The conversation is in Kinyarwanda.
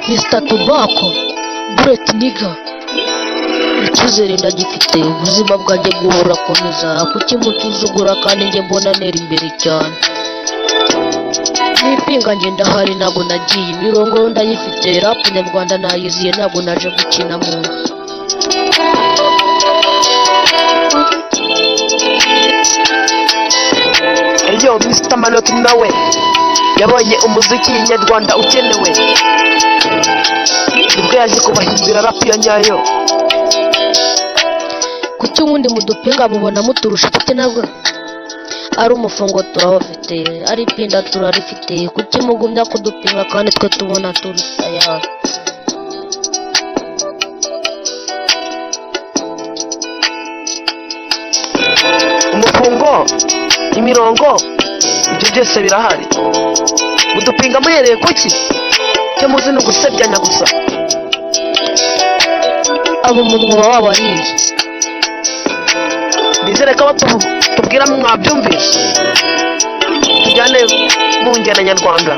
Mr. Tobacco, Brett Nigga, icyizere ndagifite, ubuzima bwanjye burakomeza, kuki mutuzugura kandi njye mbona nera imbere cyane. Nipinga njye ndahari ntabwo nagiye, imirongo ndayifite, rap nyarwanda nayiziye ntabwo naje gukina mu nzu. Eyo Mr. Manoti nawe yabonye umuziki nyarwanda ukenewe, nibwo yaje kubahimbira rap ya nyayo. Kuki ubundi mudupinga mubona muturusha ufite nabwo ari umufungo turawufite, ari ipinda turarifite, kuki mugumya kudupinga kandi twe tubona turi tayari. Umufungo, imirongo, ibyo byose birahari. Mudupinga muhereye kuki? Cyo muzi ni ugusebyanya gusa. Abo umunwa wabo ariye. Nizere ko tubwira mwabyumvise. Tujyane mu njyana nyarwanda.